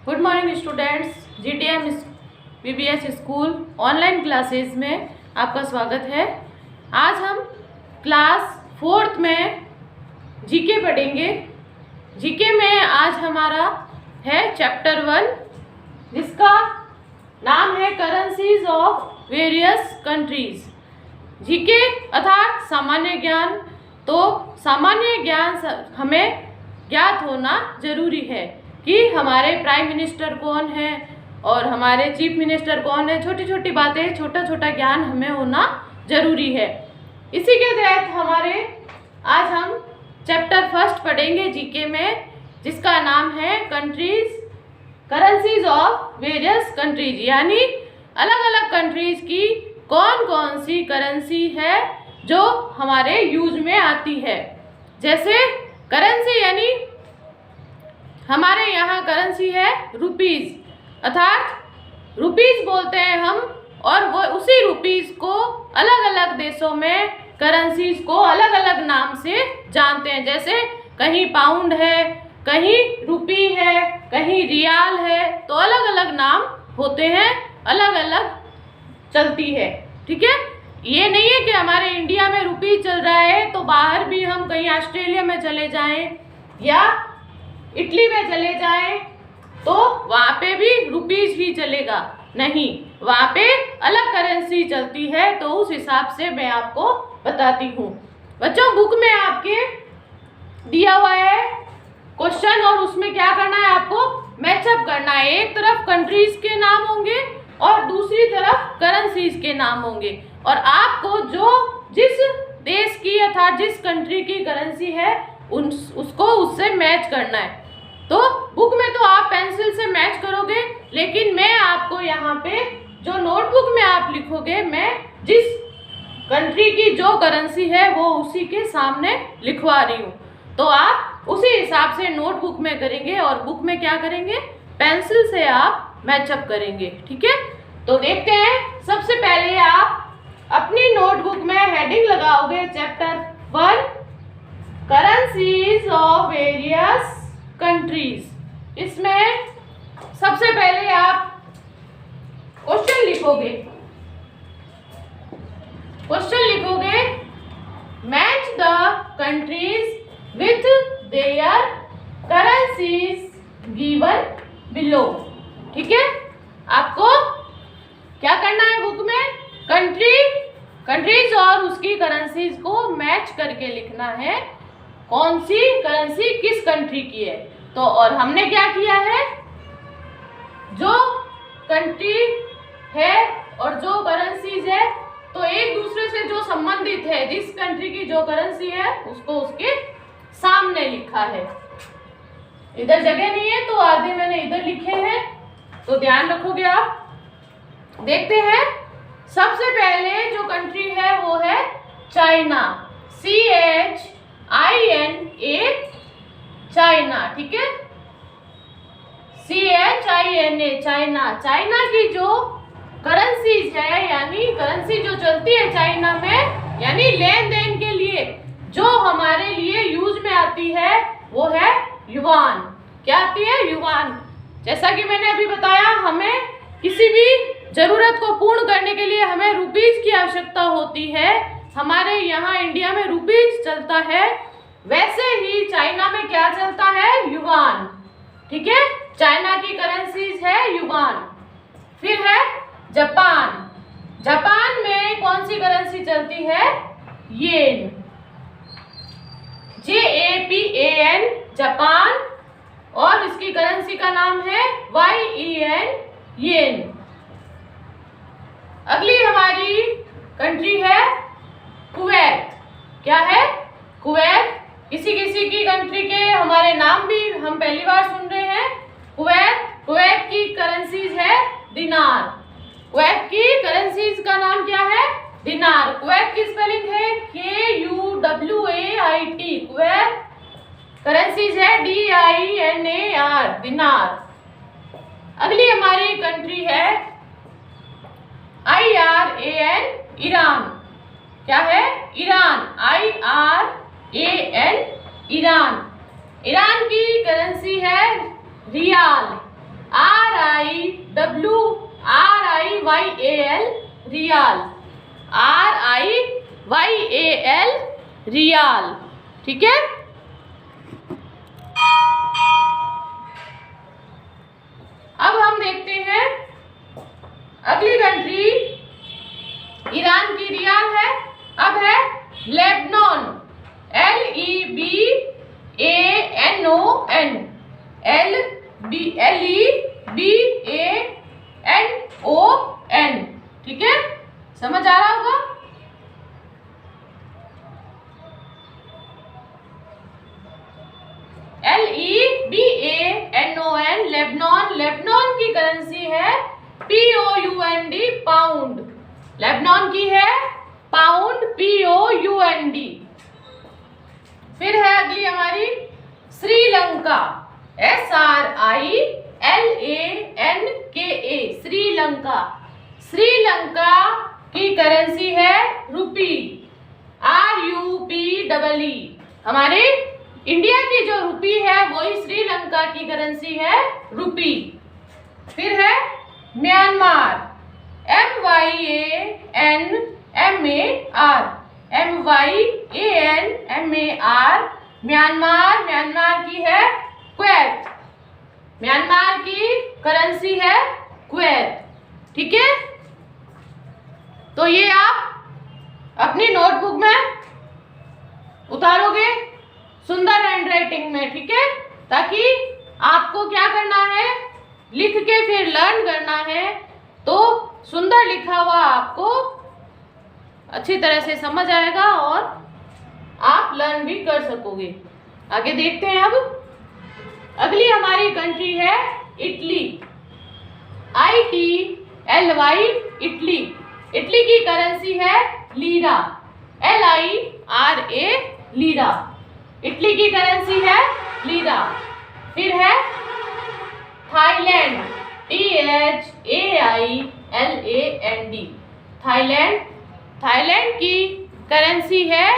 Good morning students. GTM BBS school online classes में आपका स्वागत है। आज हम क्लास 4th में जीके पढ़ेंगे। जीके में आज हमारा है चैप्टर 1, जिसका नाम है currencies of various countries. GK अर्थात सामान्य ज्ञान। तो सामान्य ज्ञान हमें ज्ञात होना जरूरी है कि हमारे प्राइम मिनिस्टर कौन है और हमारे चीफ मिनिस्टर कौन है। छोटी छोटी बातें, छोटा छोटा ज्ञान हमें होना जरूरी है। इसी के तहत आज हम चैप्टर 1 पढ़ेंगे जीके में, जिसका नाम है करेंसीज ऑफ वेरियस कंट्रीज, यानी अलग अलग कंट्रीज की कौन कौन सी करेंसी है जो हमारे यूज में आती है। जैसे करेंसी यानी हमारे यहाँ करेंसी है रुपीज़, अर्थात रुपीज़ बोलते हैं हम, और वो उसी रुपीज़ को अलग अलग देशों में करेंसीज को अलग अलग नाम से जानते हैं। जैसे कहीं पाउंड है, कहीं रुपी है, कहीं रियाल है, तो अलग अलग नाम होते हैं, अलग अलग चलती है। ठीक है, ये नहीं है कि हमारे इंडिया में रुपी चल रहा है तो बाहर भी हम कहीं ऑस्ट्रेलिया में चले जाएं या इटली में चले जाएं तो वहाँ पे भी रुपीज ही चलेगा। नहीं, वहाँ पे अलग करेंसी चलती है। तो उस हिसाब से मैं आपको बताती हूँ। बच्चों, बुक में आपके दिया हुआ है क्वेश्चन, और उसमें क्या करना है, आपको मैचअप करना है। एक तरफ कंट्रीज के नाम होंगे और दूसरी तरफ करेंसीज के नाम होंगे, और आपको जिस देश की अर्थात जिस कंट्री की करेंसी है उसको उससे मैच करना है। तो बुक में तो आप पेंसिल से मैच करोगे, लेकिन मैं आपको यहाँ पे जो नोटबुक में आप लिखोगे, मैं जिस कंट्री की जो करेंसी है वो उसी के सामने लिखवा रही हूँ। तो आप उसी हिसाब से नोटबुक में करेंगे और बुक में क्या करेंगे, पेंसिल से आप मैचअप करेंगे। ठीक है, तो देखते हैं। सबसे पहले आप अपनी नोटबुक में हेडिंग लगाओगे chapter 1 currencies of various countries. इसमें सबसे पहले आप क्वेश्चन लिखोगे। Match the countries with their currencies given below. ठीक है, आपको क्या करना है, बुक में कंट्रीज और उसकी करेंसीज को मैच करके लिखना है, कौन सी करेंसी किस कंट्री की है। तो और हमने क्या किया है, जो कंट्री है और जो करेंसीज है तो एक दूसरे से जो संबंधित है, जिस कंट्री की जो करेंसी है उसको उसके सामने लिखा है। इधर जगह नहीं है तो आधे मैंने इधर लिखे हैं, तो ध्यान रखोगे आप। देखते हैं, सबसे पहले जो कंट्री है वो है चाइना, CHINA, चाइना। ठीक है, CHINA, चाइना। चाइना की जो करेंसीज है, यानी करेंसी जो चलती है चाइना में, यानी लेन देन के लिए जो हमारे लिए यूज में आती है वो है युआन। क्या आती है, युआन। जैसा कि मैंने अभी बताया, हमें किसी भी जरूरत को पूर्ण करने के लिए हमें रुपीज की आवश्यकता होती है। हमारे यहाँ इंडिया में रुपीज चलता है, वैसे ही चाइना में क्या चलता है, युआन। ठीक है, चाइना की करेंसीज है युआन। फिर है जापान में कौन सी करेंसी चलती है, येन, JAPAN, जापान, और इसकी करेंसी का नाम है YEN, येन। अगली हमारी कंट्री है कुवैत। क्या है, कुवैत। किसी किसी की कंट्री के हमारे नाम भी हम पहली बार सुन रहे हैं। कुवैत की करेंसीज है दिनार। कुवैत की करेंसीज का नाम क्या है, दिनार। कुवैत की स्पेलिंग है KUWAIT। कुवैत करेंसीज है DINAR, दिनार। अगली हमारी कंट्री है IRAN, ईरान। क्या है, ईरान, IRAN, ईरान। ईरान की करेंसी है रियाल, RIWAL रियाल, RIYAL रियाल। ठीक है। अब हम देखते हैं अगली कंट्री, ईरान की रियाल है। अब है लेबनान, LEBANON, LEBANON। ठीक है, समझ आ रहा होगा। LEBANON, Lebanon. लेबनान की करेंसी है POUND, पाउंड। लेबनान की है पाउंड, POUND। फिर है अगली हमारी श्रीलंका, SRILANKA, श्रीलंका। श्रीलंका की करेंसी है रुपी, RUPEE। हमारे इंडिया की जो रुपी है वही श्रीलंका की करेंसी है रुपी। फिर है Myanmar, MYANMAR, MYANMAR, Myanmar. Myanmar की है कुवैत, म्यांमार की करेंसी है कुवैत। ठीक है, तो ये आप अपनी नोटबुक में उतारोगे सुंदर हैंडराइटिंग में। ठीक है, ताकि आपको क्या करना है, लिख के फिर लर्न करना है, तो सुंदर लिखा हुआ आपको अच्छी तरह से समझ आएगा और आप लर्न भी कर सकोगे। आगे देखते हैं। अब अगली हमारी कंट्री है इटली, ITLY, इटली। इटली की करेंसी है लीरा, LIRA, लीरा। इटली की करेंसी है लीरा। फिर है थाईलैंड, THAILAND, थाईलैंड। थाईलैंड की करेंसी है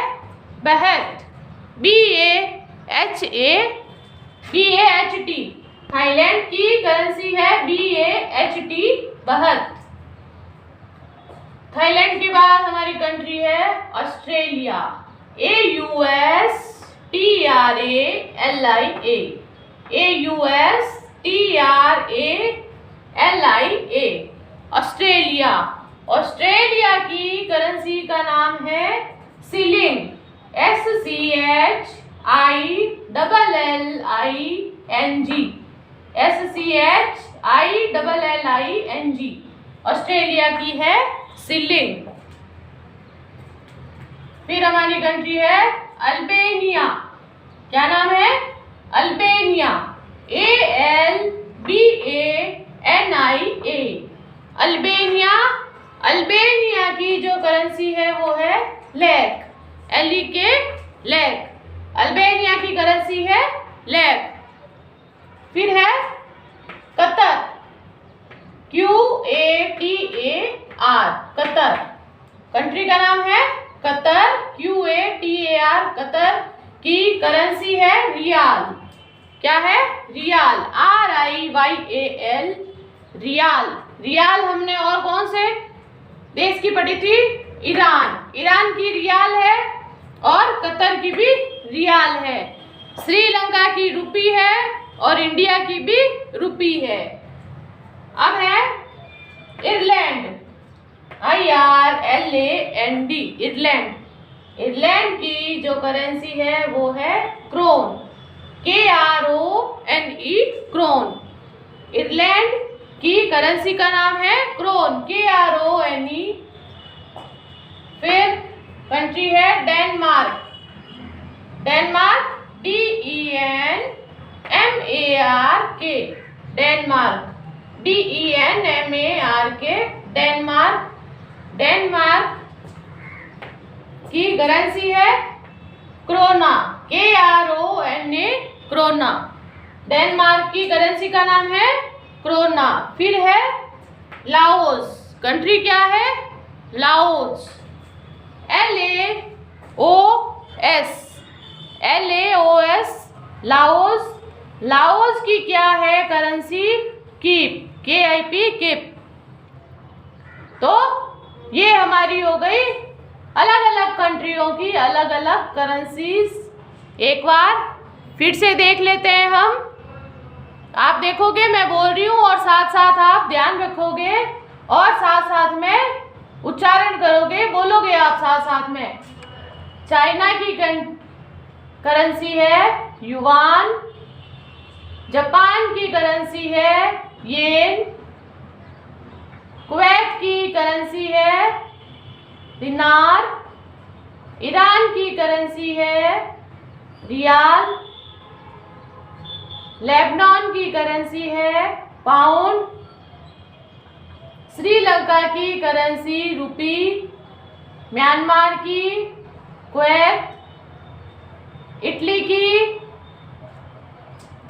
बहत, BAHT। थाईलैंड की करेंसी है BAHT, बहत। थाईलैंड के बाद हमारी कंट्री है Australia, AUSTRALIA, AUSTRALIA, Australia. Australia की करेंसी का नाम है शिलिंग, SCHILLING, SCHILLING, ऑस्ट्रेलिया की है शिलिंग। फिर हमारी कंट्री है अल्बानिया। क्या नाम है? Albania, ALBANIA, Albania. अल्बानिया की जो करेंसी है वो है लेक, LEK, लेक। अल्बानिया की करेंसी है लेक। फिर है कतर, QATAR, कतर। कंट्री का नाम है कतर, QATAR, कतर की करेंसी है रियाल। क्या है? रियाल, RIYAL, रियाल। रियाल हमने और कौन से देश की पढ़ी थी? ईरान। ईरान की रियाल है और कतर की भी रियाल है। श्रीलंका की रुपी है और इंडिया की भी रुपी है। अब है आयरलैंड, IRLAND, आयरलैंड। आयरलैंड की जो करेंसी है वो है क्रोन, KRONE, क्रोन। आयरलैंड की करेंसी का नाम है क्रोन, KRONE। फिर कंट्री है Denmark, Denmark, DENMARK, Denmark, DENMARK, Denmark. Denmark की करेंसी है क्रोना, KRONA, क्रोना। डेनमार्क की करेंसी का नाम है क्रोना। फिर है लाओस, कंट्री क्या है? Laos, LAOS, Laos. लाओस की क्या है करेंसी? कीप, KIP किप। तो ये हमारी हो गई अलग अलग कंट्रियों की अलग अलग करेंसीज। एक बार फिर से देख लेते हैं हम। आप देखोगे मैं बोल रही हूँ और साथ साथ आप ध्यान रखोगे और साथ साथ में उच्चारण करोगे, बोलोगे आप साथ साथ में। चाइना की करेंसी है युआन, जापान की करेंसी है येन, कुवैत की करेंसी है दिनार, ईरान की करेंसी है रियाल, लेबनान की करेंसी है पाउंड, श्रीलंका की करेंसी रुपी, म्यांमार की क्वेत, इटली की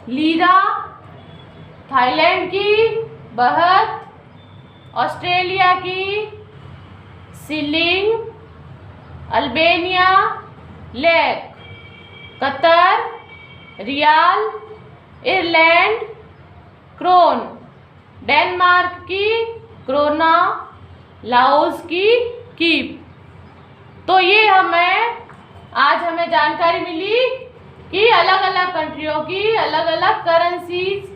लीरा, थाईलैंड की बहत, ऑस्ट्रेलिया की shilling, Albania lek, Qatar riyal, Ireland krone, Denmark की क्रोना, लाओस की कीप। तो ये आज हमें जानकारी मिली कि अलग अलग कंट्रियों की अलग अलग करेंसीज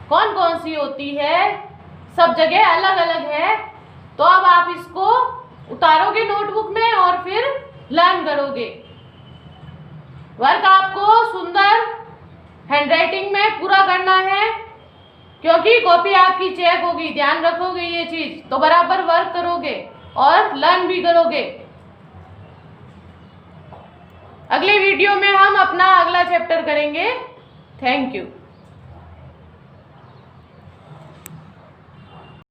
कौन कौन सी होती है, सब जगह अलग अलग है। तो अब आप इसको उतारोगे नोटबुक में और फिर लर्न करोगे। वर्क आपको सुंदर हैंडराइटिंग में पूरा करना है, क्योंकि कॉपी आपकी चेक होगी। ध्यान रखोगे ये चीज तो बराबर वर्क करोगे और लर्न भी करोगे। अगले वीडियो में हम अपना अगला चैप्टर करेंगे। Thank you.